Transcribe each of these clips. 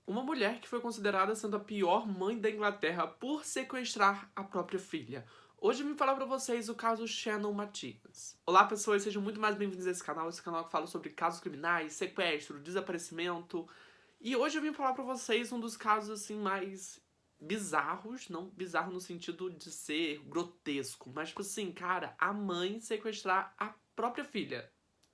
uma mulher que foi considerada sendo a pior mãe da Inglaterra por sequestrar a própria filha. Hoje eu vim falar pra vocês o caso Shannon Matias. Olá pessoas, sejam muito mais bem-vindos a esse canal que fala sobre casos criminais, sequestro, desaparecimento. E hoje eu vim falar pra vocês um dos casos assim mais bizarros, não bizarro no sentido de ser grotesco, mas tipo assim, cara, a mãe sequestrar a própria filha.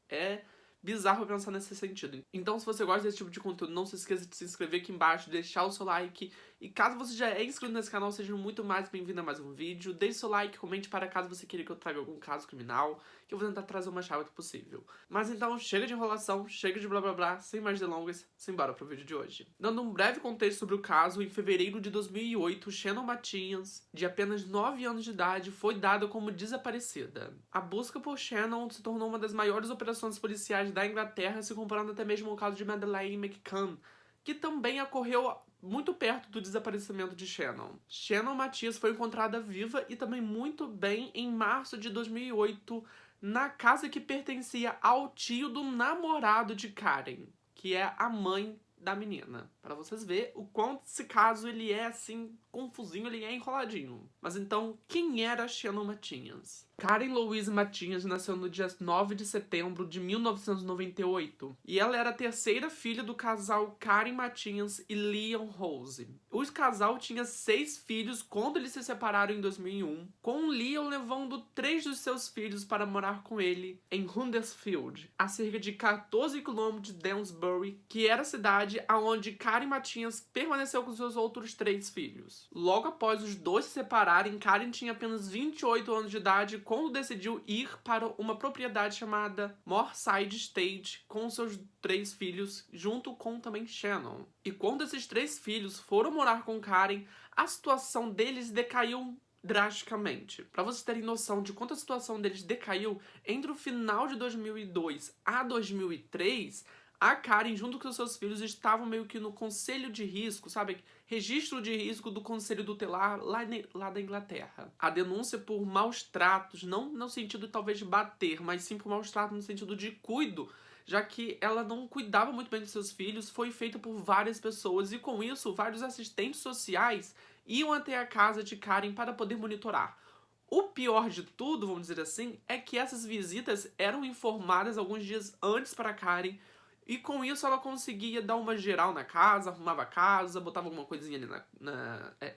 É bizarro pensar nesse sentido. Então, se você gosta desse tipo de conteúdo, não se esqueça de se inscrever aqui embaixo, deixar o seu like. E caso você já é inscrito nesse canal, seja muito mais bem-vindo a mais um vídeo. Deixe seu like, comente para caso você queira que eu traga algum caso criminal, que eu vou tentar trazer o mais rápido possível. Mas então, chega de enrolação, chega de blá blá blá, sem mais delongas, simbora pro vídeo de hoje. Dando um breve contexto sobre o caso, em fevereiro de 2008, Shannon Matias, de apenas 9 anos de idade, foi dada como desaparecida. A busca por Shannon se tornou uma das maiores operações policiais da Inglaterra, se comparando até mesmo ao caso de Madeleine McCann, que também ocorreu muito perto do desaparecimento de Shannon. Shannon Matias foi encontrada viva e também muito bem em março de 2008, na casa que pertencia ao tio do namorado de Karen, que é a mãe da menina. Pra vocês verem o quanto esse caso ele é assim, confusinho, ele é enroladinho. Mas então, quem era Shannon Matias? Karen Louise Matias nasceu no dia 9 de setembro de 1998 e ela era a terceira filha do casal Karen Matias e Leon Rose. O casal tinha 6 filhos quando eles se separaram em 2001, com Leon levando 3 dos seus filhos para morar com ele em Huddersfield, a cerca de 14 km de Danesbury, que era a cidade onde Karen Matias permaneceu com seus outros 3 filhos. Logo após os dois se separarem, Karen tinha apenas 28 anos de idade quando decidiu ir para uma propriedade chamada Moorside Estate com seus 3 filhos, junto com também Shannon. E quando esses 3 filhos foram morar com Karen, a situação deles decaiu drasticamente. Para vocês terem noção de quanto a situação deles decaiu, entre o final de 2002 a 2003, a Karen, junto com seus filhos, estavam meio que no conselho de risco, sabe? Registro de risco do conselho tutelar lá da Inglaterra. A denúncia por maus tratos, não no sentido talvez de bater, mas sim por maus tratos no sentido de cuido, já que ela não cuidava muito bem dos seus filhos, foi feita por várias pessoas e com isso vários assistentes sociais iam até a casa de Karen para poder monitorar. O pior de tudo, vamos dizer assim, é que essas visitas eram informadas alguns dias antes para Karen. E com isso ela conseguia dar uma geral na casa, arrumava a casa, botava alguma coisinha ali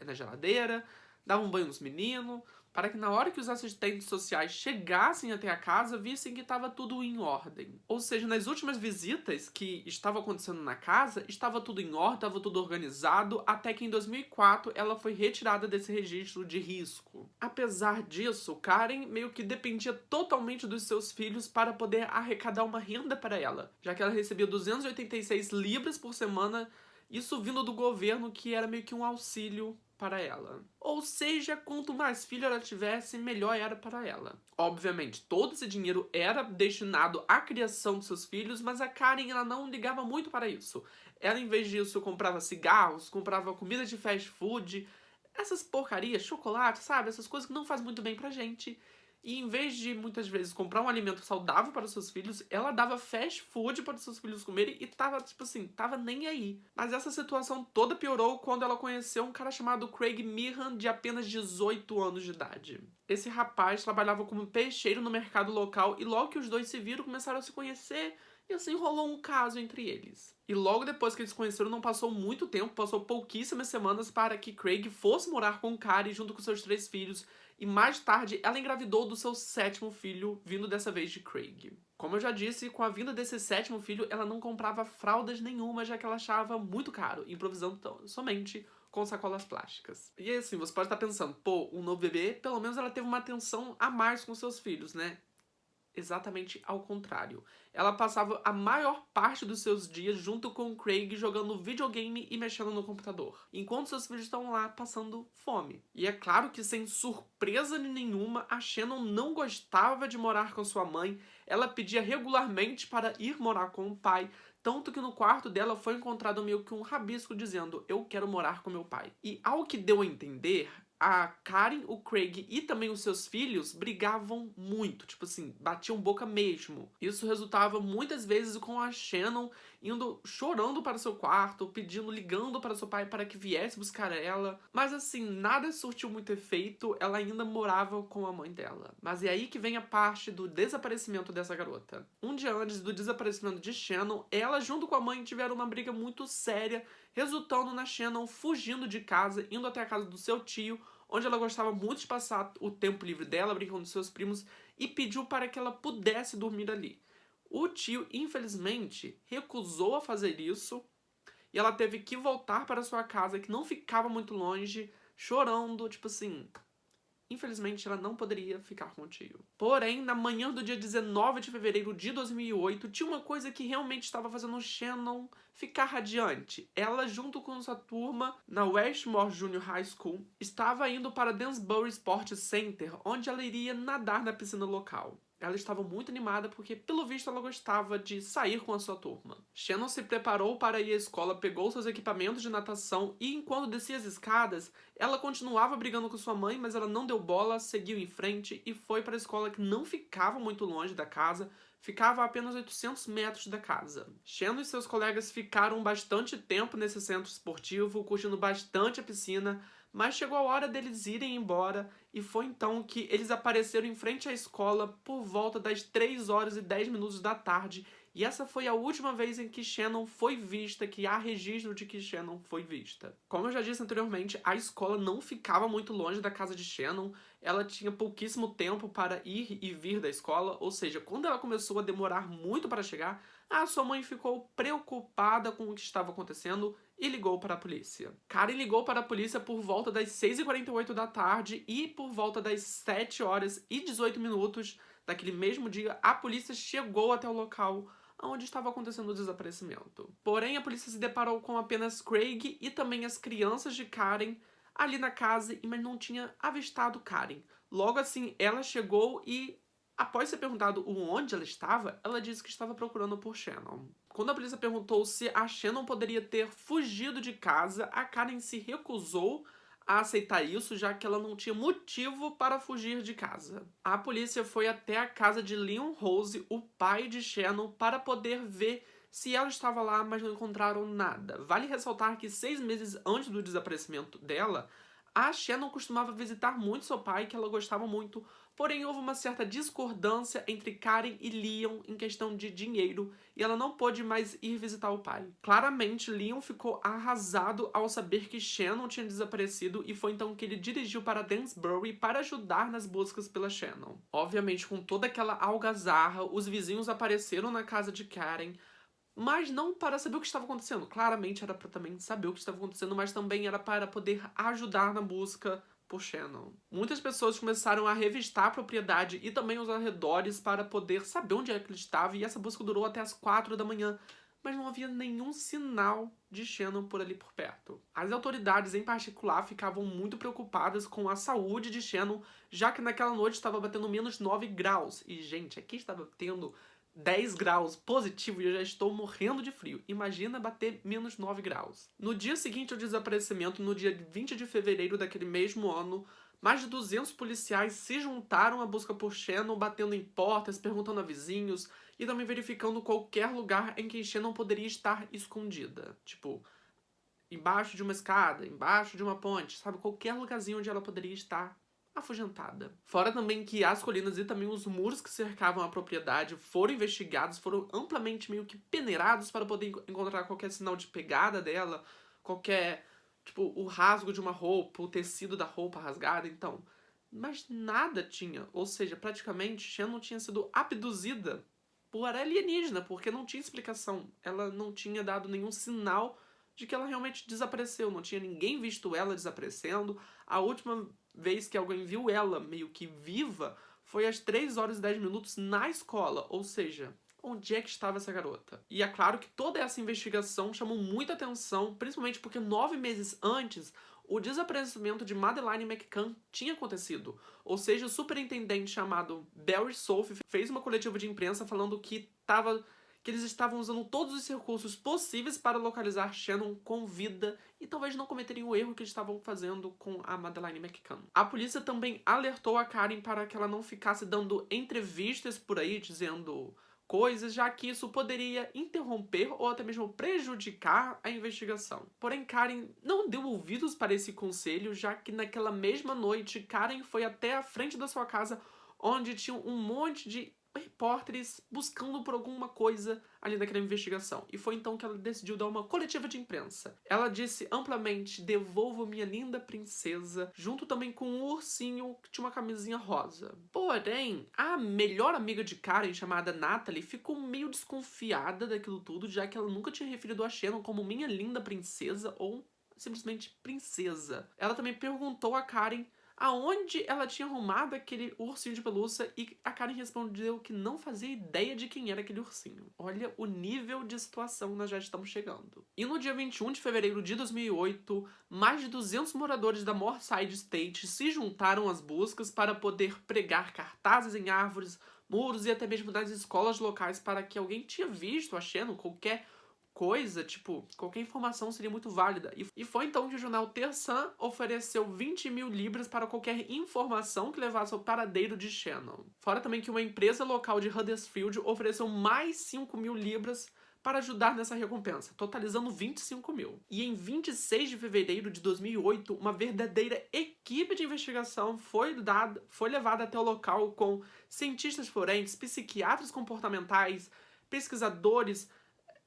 na geladeira, dava um banho nos meninos, para que na hora que os assistentes sociais chegassem até a casa, vissem que estava tudo em ordem. Ou seja, nas últimas visitas que estavam acontecendo na casa, estava tudo em ordem, estava tudo organizado, até que em 2004 ela foi retirada desse registro de risco. Apesar disso, Karen meio que dependia totalmente dos seus filhos para poder arrecadar uma renda para ela, já que ela recebia 286 libras por semana, isso vindo do governo, que era meio que um auxílio para ela. Ou seja, quanto mais filho ela tivesse, melhor era para ela. Obviamente, todo esse dinheiro era destinado à criação de seus filhos, mas a Karen ela não ligava muito para isso. Ela, em vez disso, comprava cigarros, comprava comida de fast food, essas porcarias, chocolate, sabe? Essas coisas que não faz muito bem pra gente. E em vez de, muitas vezes, comprar um alimento saudável para os seus filhos, ela dava fast food para os seus filhos comerem e tava, tipo assim, tava nem aí. Mas essa situação toda piorou quando ela conheceu um cara chamado Craig Meehan, de apenas 18 anos de idade. Esse rapaz trabalhava como peixeiro no mercado local e logo que os dois se viram, começaram a se conhecer e assim rolou um caso entre eles. E logo depois que eles se conheceram, não passou muito tempo, passou pouquíssimas semanas para que Craig fosse morar com Karen junto com seus 3 filhos. E mais tarde, ela engravidou do seu 7º filho, vindo dessa vez de Craig. Como eu já disse, com a vinda desse 7º filho, ela não comprava fraldas nenhuma, já que ela achava muito caro, improvisando somente com sacolas plásticas. E assim, você pode estar pensando, pô, um novo bebê, pelo menos ela teve uma atenção a mais com seus filhos, né? Exatamente ao contrário. Ela passava a maior parte dos seus dias junto com o Craig jogando videogame e mexendo no computador, enquanto seus filhos estão lá passando fome. E é claro que, sem surpresa nenhuma, a Shannon não gostava de morar com sua mãe. Ela pedia regularmente para ir morar com o pai, tanto que no quarto dela foi encontrado meio que um rabisco dizendo: "Eu quero morar com meu pai". E ao que deu a entender, a Karen, o Craig e também os seus filhos brigavam muito, tipo assim, batiam boca mesmo. Isso resultava muitas vezes com a Shannon indo chorando para seu quarto, ligando para seu pai para que viesse buscar ela. Mas assim, nada surtiu muito efeito, ela ainda morava com a mãe dela. Mas é aí que vem a parte do desaparecimento dessa garota. Um dia antes do desaparecimento de Shannon, ela junto com a mãe tiveram uma briga muito séria, resultando na Shannon fugindo de casa, indo até a casa do seu tio, onde ela gostava muito de passar o tempo livre dela, brincando com seus primos, e pediu para que ela pudesse dormir ali. O tio, infelizmente, recusou a fazer isso, e ela teve que voltar para sua casa, que não ficava muito longe, chorando, tipo assim, infelizmente, ela não poderia ficar com o tio. Porém, na manhã do dia 19 de fevereiro de 2008, tinha uma coisa que realmente estava fazendo Shannon ficar radiante. Ela, junto com sua turma, na Westmore Junior High School, estava indo para Dansbury Sport Center, onde ela iria nadar na piscina local. Ela estava muito animada porque, pelo visto, ela gostava de sair com a sua turma. Shannon se preparou para ir à escola, pegou seus equipamentos de natação e, enquanto descia as escadas, ela continuava brigando com sua mãe, mas ela não deu bola, seguiu em frente e foi para a escola, que não ficava muito longe da casa, ficava a apenas 800 metros da casa. Shannon e seus colegas ficaram bastante tempo nesse centro esportivo, curtindo bastante a piscina, mas chegou a hora deles irem embora e foi então que eles apareceram em frente à escola por volta das 3 horas e 10 minutos da tarde, e essa foi a última vez em que Shannon foi vista, que há registro de que Shannon foi vista. Como eu já disse anteriormente, a escola não ficava muito longe da casa de Shannon, ela tinha pouquíssimo tempo para ir e vir da escola, ou seja, quando ela começou a demorar muito para chegar, a sua mãe ficou preocupada com o que estava acontecendo e ligou para a polícia. Karen ligou para a polícia por volta das 6h48 da tarde e por volta das 7 horas e 18 minutos daquele mesmo dia, a polícia chegou até o local onde estava acontecendo o desaparecimento. Porém, a polícia se deparou com apenas Craig e também as crianças de Karen ali na casa, mas não tinha avistado Karen. Logo assim, ela chegou e, após ser perguntado onde ela estava, ela disse que estava procurando por Shannon. Quando a polícia perguntou se a Shannon poderia ter fugido de casa, a Karen se recusou a aceitar isso, já que ela não tinha motivo para fugir de casa. A polícia foi até a casa de Leon Rose, o pai de Shannon, para poder ver se ela estava lá, mas não encontraram nada. Vale ressaltar que 6 meses antes do desaparecimento dela, a Shannon costumava visitar muito seu pai, que ela gostava muito, porém houve uma certa discordância entre Karen e Leon em questão de dinheiro, e ela não pôde mais ir visitar o pai. Claramente, Leon ficou arrasado ao saber que Shannon tinha desaparecido, e foi então que ele dirigiu para Dansbury para ajudar nas buscas pela Shannon. Obviamente, com toda aquela algazarra, os vizinhos apareceram na casa de Karen, mas não para saber o que estava acontecendo. Claramente era para também saber o que estava acontecendo, mas também era para poder ajudar na busca por Shannon. Muitas pessoas começaram a revistar a propriedade e também os arredores para poder saber onde é que ele estava, e essa busca durou até as 4 da manhã, mas não havia nenhum sinal de Shannon por ali por perto. As autoridades, em particular, ficavam muito preocupadas com a saúde de Shannon, já que naquela noite estava batendo menos 9 graus. E, gente, aqui estava tendo 10 graus positivo e eu já estou morrendo de frio. Imagina bater menos 9 graus. No dia seguinte ao desaparecimento, no dia 20 de fevereiro daquele mesmo ano, mais de 200 policiais se juntaram à busca por Shannon, batendo em portas, perguntando a vizinhos e também verificando qualquer lugar em que Shannon poderia estar escondida. Tipo, embaixo de uma escada, embaixo de uma ponte, sabe? Qualquer lugarzinho onde ela poderia estar afugentada. Fora também que as colinas e também os muros que cercavam a propriedade foram investigados, foram amplamente meio que peneirados para poder encontrar qualquer sinal de pegada dela, qualquer, tipo, o rasgo de uma roupa, o tecido da roupa rasgada, então. Mas nada tinha, ou seja, praticamente Shannon tinha sido abduzida por alienígena, porque não tinha explicação. Ela não tinha dado nenhum sinal de que ela realmente desapareceu, não tinha ninguém visto ela desaparecendo. A última vez que alguém viu ela meio que viva foi às 3 horas e 10 minutos na escola, ou seja, onde é que estava essa garota? E é claro que toda essa investigação chamou muita atenção, principalmente porque 9 meses antes, o desaparecimento de Madeleine McCann tinha acontecido. Ou seja, o superintendente chamado Barry Sophie fez uma coletiva de imprensa falando que estava que eles estavam usando todos os recursos possíveis para localizar Shannon com vida e talvez não cometerem o erro que eles estavam fazendo com a Madeleine McCann. A polícia também alertou a Karen para que ela não ficasse dando entrevistas por aí, dizendo coisas, já que isso poderia interromper ou até mesmo prejudicar a investigação. Porém, Karen não deu ouvidos para esse conselho, já que naquela mesma noite, Karen foi até a frente da sua casa, onde tinha um monte de repórteres buscando por alguma coisa ali naquela investigação. E foi então que ela decidiu dar uma coletiva de imprensa. Ela disse amplamente: "Devolvo minha linda princesa", junto também com um ursinho que tinha uma camisinha rosa. Porém, a melhor amiga de Karen, chamada Natalie, ficou meio desconfiada daquilo tudo, já que ela nunca tinha referido a Shannon como minha linda princesa ou simplesmente princesa. Ela também perguntou a Karen aonde ela tinha arrumado aquele ursinho de pelúcia e a Karen respondeu que não fazia ideia de quem era aquele ursinho. Olha o nível de situação nós já estamos chegando. E no dia 21 de fevereiro de 2008, mais de 200 moradores da Morside State se juntaram às buscas para poder pregar cartazes em árvores, muros e até mesmo nas escolas locais para que alguém tinha visto a Shannon, qualquer coisa, tipo, qualquer informação seria muito válida. E foi então que o jornal The Sun ofereceu 20 mil libras para qualquer informação que levasse ao paradeiro de Shannon. Fora também que uma empresa local de Huddersfield ofereceu mais 5 mil libras para ajudar nessa recompensa, totalizando 25 mil. E em 26 de fevereiro de 2008, uma verdadeira equipe de investigação foi levada até o local com cientistas forenses, psiquiatras comportamentais, pesquisadores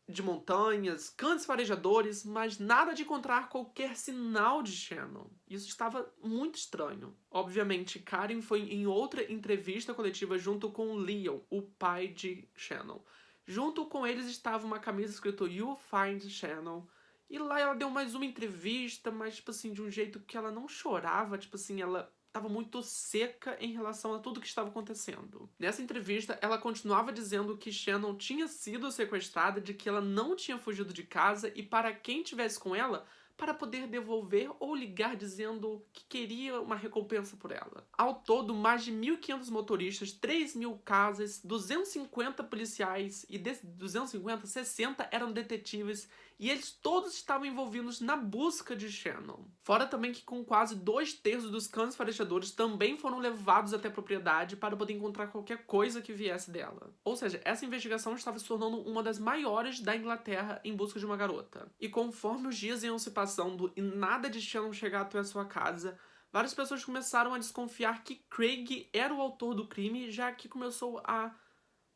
de montanhas, cães farejadores, mas nada de encontrar qualquer sinal de Shannon. Isso estava muito estranho. Obviamente, Karen foi em outra entrevista coletiva junto com Leon, o pai de Shannon. Junto com eles estava uma camisa escrito "You Find Shannon". E lá ela deu mais uma entrevista, mas, tipo assim, de um jeito que ela não chorava, tipo assim, ela estava muito seca em relação a tudo que estava acontecendo. Nessa entrevista, ela continuava dizendo que Shannon tinha sido sequestrada, de que ela não tinha fugido de casa e para quem estivesse com ela, para poder devolver ou ligar dizendo que queria uma recompensa por ela. Ao todo, mais de 1.500 motoristas, 3.000 casas, 250 policiais e desses 250, 60 eram detetives e eles todos estavam envolvidos na busca de Shannon. Fora também que com quase 2/3 dos cães farejadores também foram levados até a propriedade para poder encontrar qualquer coisa que viesse dela. Ou seja, essa investigação estava se tornando uma das maiores da Inglaterra em busca de uma garota. E conforme os dias iam se passando e nada de Shannon chegar até a sua casa, várias pessoas começaram a desconfiar que Craig era o autor do crime, já que começou a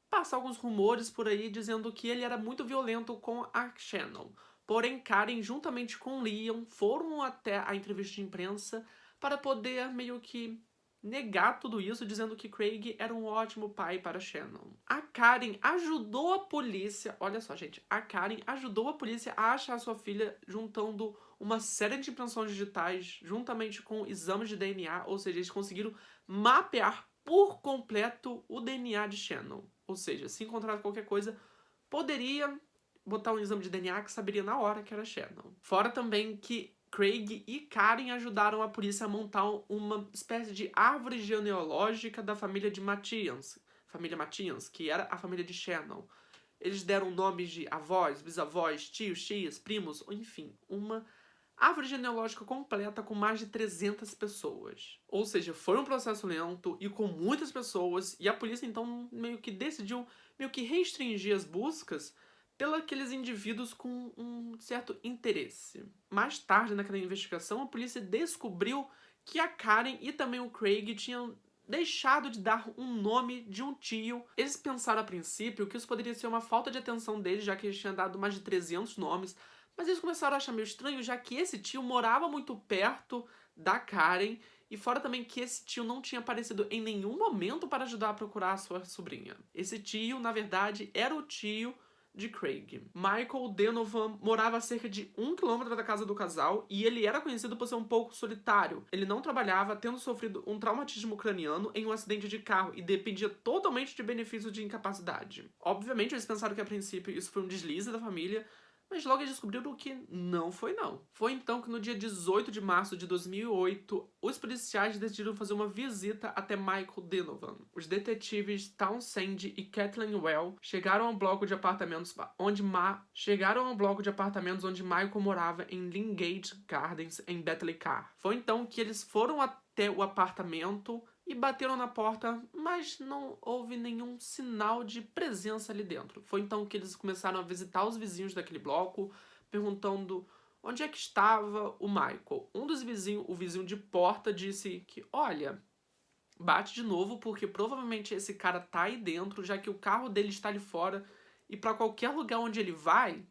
passar alguns rumores por aí dizendo que ele era muito violento com a Shannon. Porém, Karen, juntamente com Leon, foram até a entrevista de imprensa para poder meio que negar tudo isso, dizendo que Craig era um ótimo pai para Shannon. A Karen ajudou a polícia, olha só, gente, a Karen ajudou a polícia a achar sua filha juntando uma série de impressões digitais juntamente com exames de DNA, ou seja, eles conseguiram mapear por completo o DNA de Shannon. Ou seja, se encontrar qualquer coisa, poderia botar um exame de DNA que saberia na hora que era Shannon. Fora também que Craig e Karen ajudaram a polícia a montar uma espécie de árvore genealógica da família de Mathians, que era a família de Shannon. Eles deram nomes de avós, bisavós, tios, tias, primos, enfim, uma árvore genealógica completa com mais de 300 pessoas. Ou seja, foi um processo lento e com muitas pessoas, e a polícia então meio que decidiu restringir as buscas pelos aqueles indivíduos com um certo interesse. Mais tarde naquela investigação, a polícia descobriu que a Karen e também o Craig tinham deixado de dar um nome de um tio. Eles pensaram a princípio que isso poderia ser uma falta de atenção deles, já que eles tinham dado mais de 300 nomes, mas eles começaram a achar meio estranho, já que esse tio morava muito perto da Karen, e fora também que esse tio não tinha aparecido em nenhum momento para ajudar a procurar a sua sobrinha. Esse tio, na verdade, era o tio de Craig. Michael Donovan morava a cerca de 1 quilômetro da casa do casal e ele era conhecido por ser um pouco solitário. Ele não trabalhava, tendo sofrido um traumatismo craniano em um acidente de carro e dependia totalmente de benefícios de incapacidade. Obviamente, eles pensaram que a princípio isso foi um deslize da família, Mas logo eles descobriram que não foi não. Foi então que no dia 18 de março de 2008, os policiais decidiram fazer uma visita até Michael Donovan. Os detetives Townsend e Kathleen Well chegaram ao bloco de apartamentos onde Michael morava em Lingate Gardens, em Bethlehem. Foi então que eles foram até o apartamento e bateram na porta, mas não houve nenhum sinal de presença ali dentro. Foi então que eles começaram a visitar os vizinhos daquele bloco, perguntando onde é que estava o Michael. Um dos vizinhos, o vizinho de porta, disse que, olha, bate de novo porque provavelmente esse cara tá aí dentro, já que o carro dele está ali fora e pra qualquer lugar onde ele vai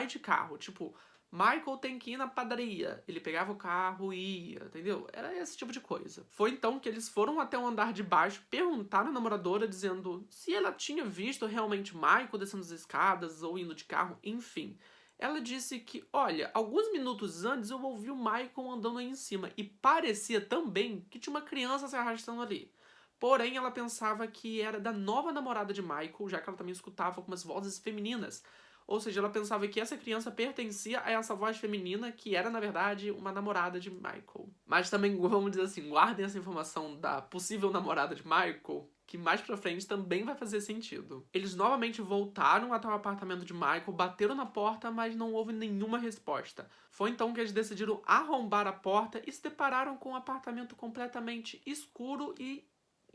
de carro. Tipo, Michael tem que ir na padaria. Ele pegava o carro e ia, entendeu? Era esse tipo de coisa. Foi então que eles foram até o andar de baixo, perguntaram à namoradora, dizendo se ela tinha visto realmente Michael descendo as escadas ou indo de carro, enfim. Ela disse que, olha, alguns minutos antes eu ouvi o Michael andando aí em cima e parecia também que tinha uma criança se arrastando ali. Porém, ela pensava que era da nova namorada de Michael, já que ela também escutava algumas vozes femininas. Ou seja, ela pensava que essa criança pertencia a essa voz feminina, que era, na verdade, uma namorada de Michael. Mas também, vamos dizer assim, guardem essa informação da possível namorada de Michael, que mais pra frente também vai fazer sentido. Eles novamente voltaram até o apartamento de Michael, bateram na porta, mas não houve nenhuma resposta. Foi então que eles decidiram arrombar a porta e se depararam com um apartamento completamente escuro e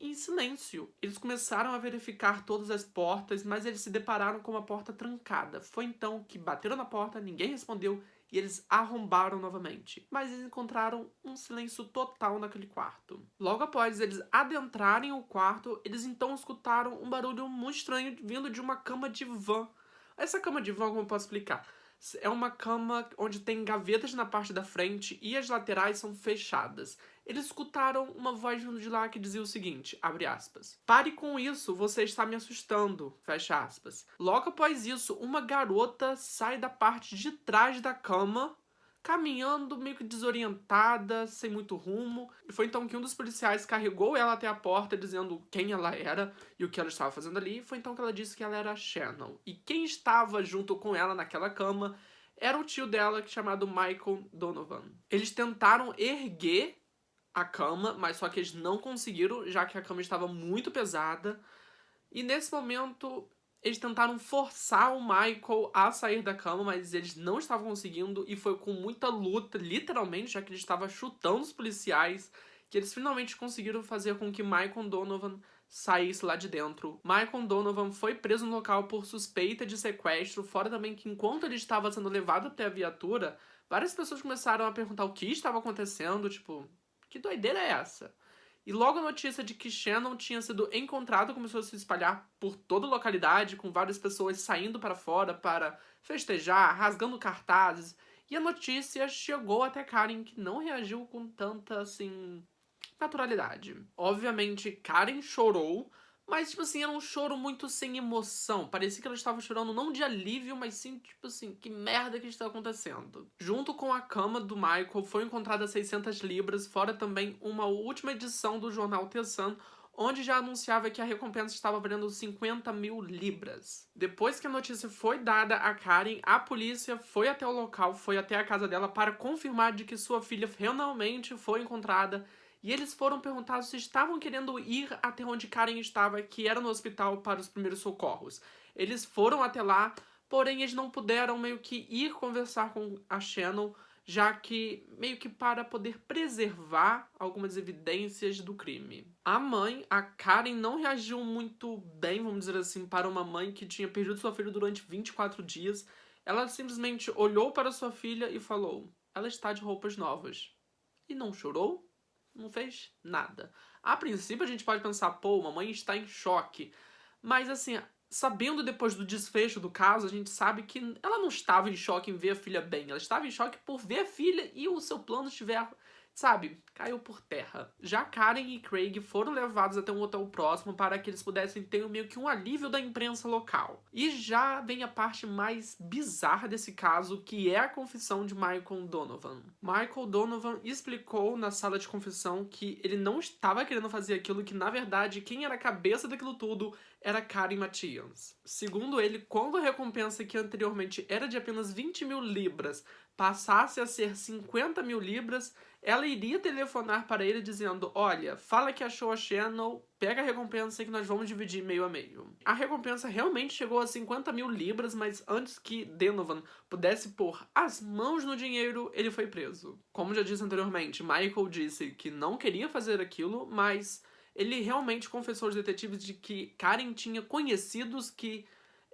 em silêncio. Eles começaram a verificar todas as portas, mas eles se depararam com uma porta trancada. Foi então que bateram na porta, ninguém respondeu e eles arrombaram novamente. Mas eles encontraram um silêncio total naquele quarto. Logo após eles adentrarem o quarto, eles então escutaram um barulho muito estranho vindo de uma cama de van. Essa cama de van, como eu posso explicar? É uma cama onde tem gavetas na parte da frente e as laterais são fechadas. Eles escutaram uma voz vindo de lá que dizia o seguinte, abre aspas, pare com isso, você está me assustando, fecha aspas. Logo após isso, uma garota sai da parte de trás da cama, caminhando meio que desorientada, sem muito rumo. E foi então que um dos policiais carregou ela até a porta, dizendo quem ela era e o que ela estava fazendo ali. Foi então que ela disse que ela era Shannon. E quem estava junto com ela naquela cama era o tio dela, chamado Michael Donovan. Eles tentaram erguer a cama, mas só que eles não conseguiram, já que a cama estava muito pesada. E nesse momento, eles tentaram forçar o Michael a sair da cama, mas eles não estavam conseguindo. E foi com muita luta, literalmente, já que ele estava chutando os policiais, que eles finalmente conseguiram fazer com que Michael Donovan saísse lá de dentro. Michael Donovan foi preso no local por suspeita de sequestro, fora também que enquanto ele estava sendo levado até a viatura, várias pessoas começaram a perguntar o que estava acontecendo, tipo, que doideira é essa? E logo a notícia de que Shannon tinha sido encontrado começou a se espalhar por toda a localidade, com várias pessoas saindo para fora para festejar, rasgando cartazes. E a notícia chegou até Karen, que não reagiu com tanta, assim, naturalidade. Obviamente, Karen chorou, mas, tipo assim, era um choro muito sem emoção. Parecia que ela estava chorando não de alívio, mas sim, tipo assim, que merda que está acontecendo. Junto com a cama do Michael, foi encontrada 600 libras, fora também uma última edição do jornal The Sun, onde já anunciava que a recompensa estava valendo 50 mil libras. Depois que a notícia foi dada a Karen, a polícia foi até o local, foi até a casa dela para confirmar de que sua filha finalmente foi encontrada. E eles foram perguntados se estavam querendo ir até onde Karen estava, que era no hospital para os primeiros socorros. Eles foram até lá, porém eles não puderam meio que ir conversar com a Shannon, já que meio que para poder preservar algumas evidências do crime. A mãe, a Karen, não reagiu muito bem, vamos dizer assim, para uma mãe que tinha perdido sua filha durante 24 dias. Ela simplesmente olhou para sua filha e falou, ela está de roupas novas. E não chorou? Não fez nada. A princípio a gente pode pensar, pô, a mãe está em choque. Mas assim, sabendo depois do desfecho do caso, a gente sabe que ela não estava em choque em ver a filha bem. Ela estava em choque por ver a filha e o seu plano sabe, caiu por terra. Já Karen e Craig foram levados até um hotel próximo para que eles pudessem ter meio que um alívio da imprensa local. E já vem a parte mais bizarra desse caso, que é a confissão de Michael Donovan. Michael Donovan explicou na sala de confissão que ele não estava querendo fazer aquilo, que na verdade quem era a cabeça daquilo tudo era Karen Matthias. Segundo ele, quando a recompensa que anteriormente era de apenas 20 mil libras passasse a ser 50 mil libras, ela iria telefonar para ele dizendo: olha, fala que achou a Shannon, pega a recompensa que nós vamos dividir meio a meio. A recompensa realmente chegou a 50 mil libras, mas antes que Donovan pudesse pôr as mãos no dinheiro, ele foi preso. Como já disse anteriormente, Michael disse que não queria fazer aquilo, mas ele realmente confessou aos detetives de que Karen tinha conhecidos que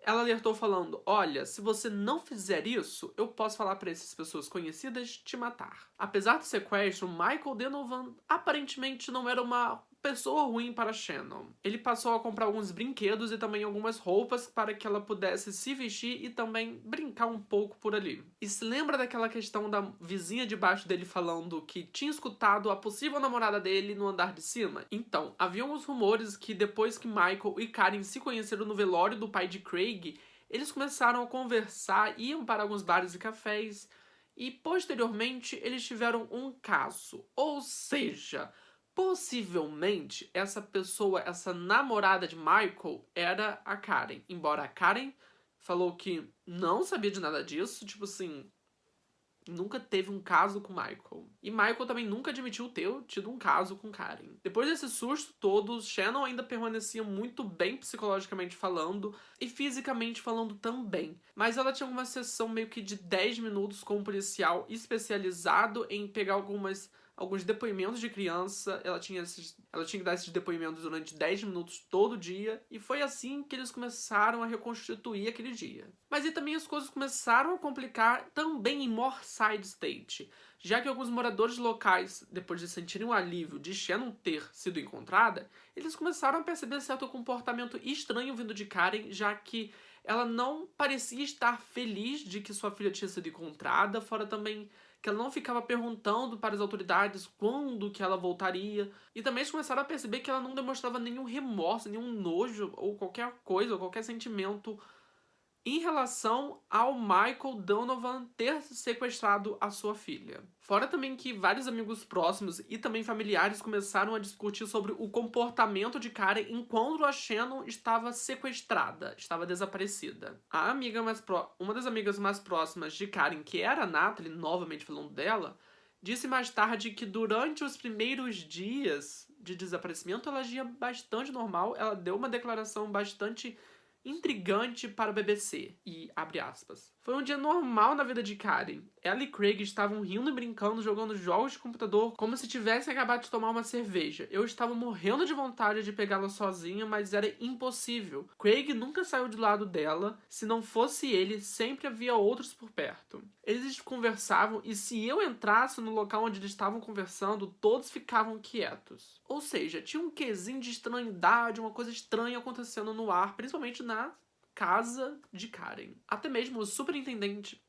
ela alertou falando: olha, se você não fizer isso, eu posso falar para essas pessoas conhecidas te matar. Apesar do sequestro, Michael Donovan aparentemente não era uma pessoa ruim para Shannon. Ele passou a comprar alguns brinquedos e também algumas roupas para que ela pudesse se vestir e também brincar um pouco por ali. E se lembra daquela questão da vizinha debaixo dele falando que tinha escutado a possível namorada dele no andar de cima? Então, havia uns rumores que depois que Michael e Karen se conheceram no velório do pai de Craig, eles começaram a conversar, iam para alguns bares e cafés e posteriormente eles tiveram um caso. Ou seja, possivelmente, essa pessoa, essa namorada de Michael, era a Karen. Embora a Karen falou que não sabia de nada disso, tipo assim, nunca teve um caso com Michael. E Michael também nunca admitiu ter tido um caso com Karen. Depois desse susto todo, Shannon ainda permanecia muito bem psicologicamente falando e fisicamente falando também. Mas ela tinha uma sessão meio que de 10 minutos com um policial especializado em pegar alguns depoimentos de criança. Ela tinha que dar esses depoimentos durante 10 minutos todo dia, e foi assim que eles começaram a reconstituir aquele dia. Mas e também as coisas começaram a complicar também em Moorside State, já que alguns moradores locais, depois de sentirem o alívio de Shannon ter sido encontrada, eles começaram a perceber certo comportamento estranho vindo de Karen, já que ela não parecia estar feliz de que sua filha tinha sido encontrada, fora também que ela não ficava perguntando para as autoridades quando que ela voltaria. E também eles começaram a perceber que ela não demonstrava nenhum remorso, nenhum nojo ou qualquer coisa, ou qualquer sentimento em relação ao Michael Donovan ter sequestrado a sua filha. Fora também que vários amigos próximos e também familiares começaram a discutir sobre o comportamento de Karen enquanto a Shannon estava sequestrada, estava desaparecida. Uma das amigas mais próximas de Karen, que era a Natalie, novamente falando dela, disse mais tarde que durante os primeiros dias de desaparecimento ela agia bastante normal. Ela deu uma declaração bastante intrigante para o BBC, e abre aspas: foi um dia normal na vida de Karen. Ela e Craig estavam rindo e brincando, jogando jogos de computador como se tivessem acabado de tomar uma cerveja. Eu estava morrendo de vontade de pegá-la sozinha, mas era impossível. Craig nunca saiu do lado dela. Se não fosse ele, sempre havia outros por perto. Eles conversavam e se eu entrasse no local onde eles estavam conversando, todos ficavam quietos. Ou seja, tinha um quesinho de estranhidade, uma coisa estranha acontecendo no ar, principalmente na casa de Karen. Até mesmo o superintendente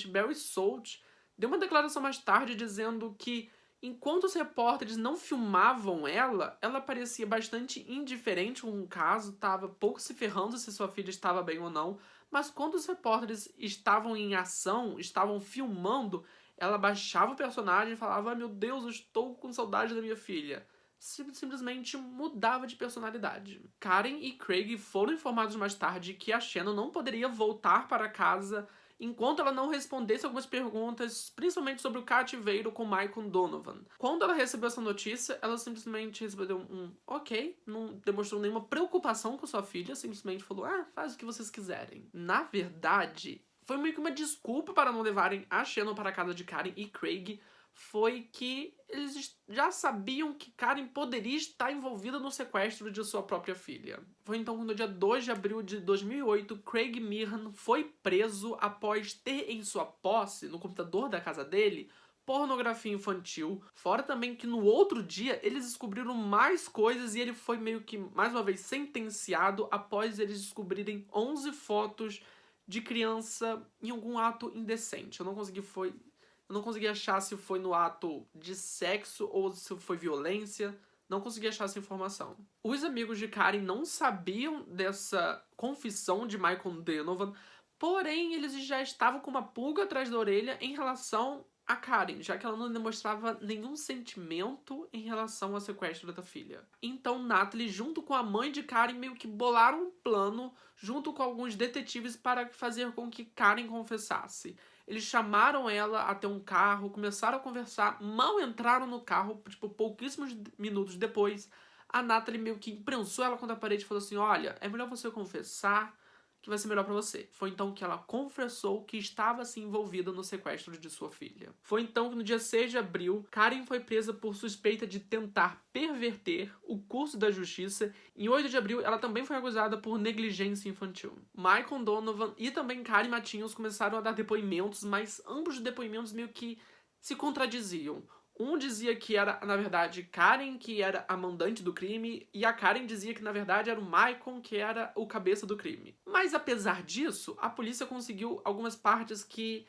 Barry Salt deu uma declaração mais tarde dizendo que enquanto os repórteres não filmavam ela parecia bastante indiferente com o caso, estava pouco se ferrando se sua filha estava bem ou não, mas quando os repórteres estavam em ação, estavam filmando, ela baixava o personagem e falava: meu Deus, eu estou com saudade da minha filha. Simplesmente mudava de personalidade. Karen e Craig foram informados mais tarde que a Shannon não poderia voltar para casa enquanto ela não respondesse algumas perguntas, principalmente sobre o cativeiro com Michael Donovan. Quando ela recebeu essa notícia, ela simplesmente respondeu um ok, não demonstrou nenhuma preocupação com sua filha, simplesmente falou: faz o que vocês quiserem. Na verdade, foi meio que uma desculpa para não levarem a Shannon para a casa de Karen e Craig. Foi que eles já sabiam que Karen poderia estar envolvida no sequestro de sua própria filha. Foi então que no dia 2 de abril de 2008, Craig Meehan foi preso após ter em sua posse, no computador da casa dele, pornografia infantil. Fora também que no outro dia eles descobriram mais coisas e ele foi meio que, mais uma vez, sentenciado após eles descobrirem 11 fotos de criança em algum ato indecente. Eu não consegui achar se foi no ato de sexo ou se foi violência. Não consegui achar essa informação. Os amigos de Karen não sabiam dessa confissão de Michael Donovan, porém eles já estavam com uma pulga atrás da orelha em relação a Karen, já que ela não demonstrava nenhum sentimento em relação ao sequestro da filha. Então Natalie, junto com a mãe de Karen, meio que bolaram um plano junto com alguns detetives para fazer com que Karen confessasse. Eles chamaram ela até um carro, começaram a conversar, mal entraram no carro, tipo, pouquíssimos minutos depois, a Natalie meio que imprensou ela contra a parede e falou assim, olha, é melhor você confessar que vai ser melhor pra você. Foi então que ela confessou que estava se envolvida no sequestro de sua filha. Foi então que no dia 6 de abril, Karen foi presa por suspeita de tentar perverter o curso da justiça. Em 8 de abril, ela também foi acusada por negligência infantil. Michael Donovan e também Karen Matinhos começaram a dar depoimentos, mas ambos os depoimentos meio que se contradiziam. Um dizia que era, na verdade, Karen que era a mandante do crime, e a Karen dizia que, na verdade, era o Michael que era o cabeça do crime. Mas, apesar disso, a polícia conseguiu algumas partes que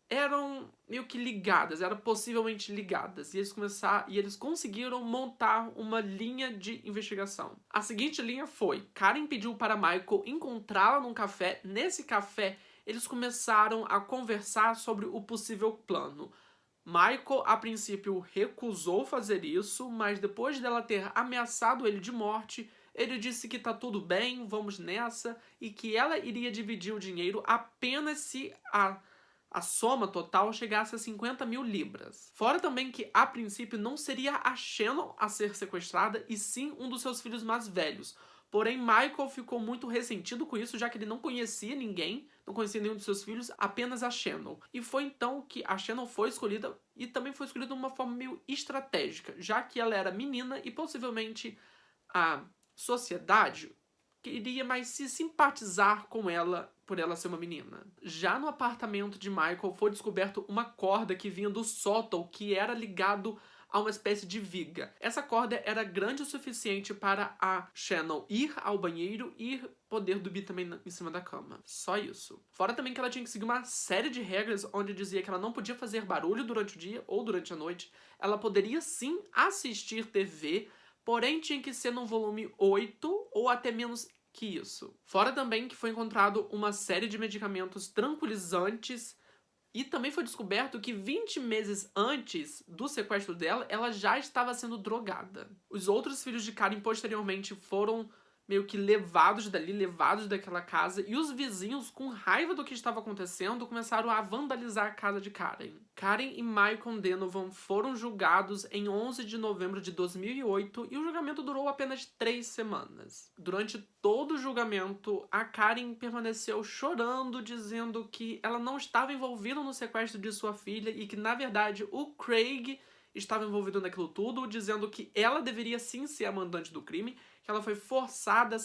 eram meio que ligadas, eram possivelmente ligadas, e eles conseguiram montar uma linha de investigação. A seguinte linha foi, Karen pediu para Michael encontrá-la num café. Nesse café, eles começaram a conversar sobre o possível plano. Michael, a princípio, recusou fazer isso, mas depois dela ter ameaçado ele de morte, ele disse que tá tudo bem, vamos nessa, e que ela iria dividir o dinheiro apenas se a soma total chegasse a 50 mil libras. Fora também que, a princípio, não seria a Shannon a ser sequestrada, e sim um dos seus filhos mais velhos. Porém, Michael ficou muito ressentido com isso, já que ele não conhecia ninguém, não conhecia nenhum dos seus filhos, apenas a Shannon. E foi então que a Shannon foi escolhida, e também foi escolhida de uma forma meio estratégica, já que ela era menina e possivelmente a sociedade queria mais se simpatizar com ela por ela ser uma menina. Já no apartamento de Michael foi descoberto uma corda que vinha do sótão, que era ligado a uma espécie de viga. Essa corda era grande o suficiente para a Shannon ir ao banheiro e poder dormir também em cima da cama. Só isso. Fora também que ela tinha que seguir uma série de regras onde dizia que ela não podia fazer barulho durante o dia ou durante a noite. Ela poderia sim assistir TV, porém tinha que ser no volume 8 ou até menos que isso. Fora também que foi encontrado uma série de medicamentos tranquilizantes. E também foi descoberto que 20 meses antes do sequestro dela, ela já estava sendo drogada. Os outros filhos de Karen posteriormente foram meio que levados dali, levados daquela casa, e os vizinhos, com raiva do que estava acontecendo, começaram a vandalizar a casa de Karen. Karen e Michael Donovan foram julgados em 11 de novembro de 2008 e o julgamento durou apenas 3 semanas. Durante todo o julgamento, a Karen permaneceu chorando, dizendo que ela não estava envolvida no sequestro de sua filha e que, na verdade, o Craig estava envolvido naquilo tudo, dizendo que ela deveria sim ser a mandante do crime, que ela foi forçada a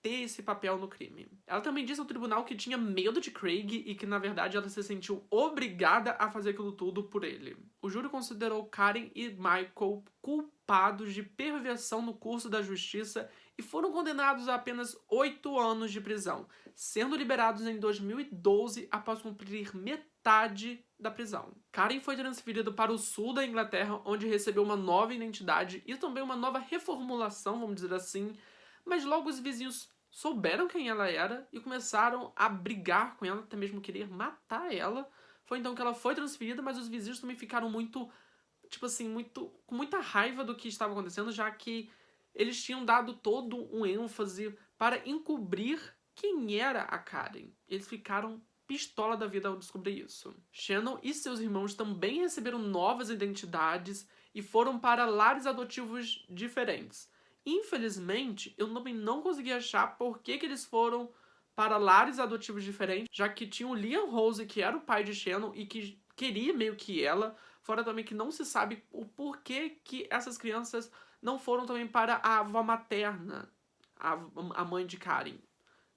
ter esse papel no crime. Ela também disse ao tribunal que tinha medo de Craig e que, na verdade, ela se sentiu obrigada a fazer aquilo tudo por ele. O júri considerou Karen e Michael culpados de perversão no curso da justiça e foram condenados a apenas 8 anos de prisão, sendo liberados em 2012 após cumprir metade da prisão. Karen foi transferida para o sul da Inglaterra, onde recebeu uma nova identidade e também uma nova reformulação, vamos dizer assim, mas logo os vizinhos souberam quem ela era e começaram a brigar com ela, até mesmo querer matar ela. Foi então que ela foi transferida, mas os vizinhos também ficaram com muita raiva do que estava acontecendo, já que eles tinham dado todo um ênfase para encobrir quem era a Karen. Eles ficaram pistola da vida ao descobrir isso. Shannon e seus irmãos também receberam novas identidades e foram para lares adotivos diferentes. Infelizmente, eu também não consegui achar por que eles foram para lares adotivos diferentes, já que tinha o Liam Rose, que era o pai de Shannon e que queria meio que ela, fora também que não se sabe o porquê que essas crianças não foram também para a avó materna, a mãe de Karen.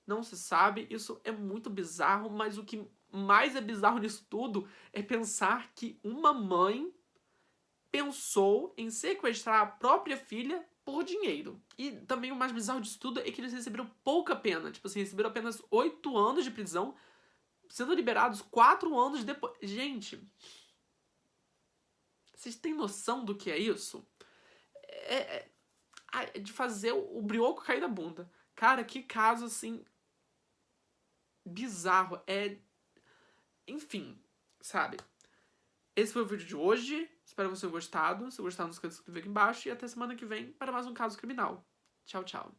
Não se sabe, isso é muito bizarro, mas o que mais é bizarro nisso tudo é pensar que uma mãe pensou em sequestrar a própria filha por dinheiro. E também o mais bizarro disso tudo é que eles receberam pouca pena. Tipo assim, receberam apenas 8 anos de prisão, sendo liberados 4 anos depois. Gente, vocês têm noção do que é isso? É de fazer o brioco cair da bunda. Cara, que caso, assim, bizarro. Enfim, sabe? Esse foi o vídeo de hoje. Espero que vocês tenham gostado. Se gostaram, não esqueça de se inscrever aqui embaixo. E até semana que vem para mais um caso criminal. Tchau, tchau.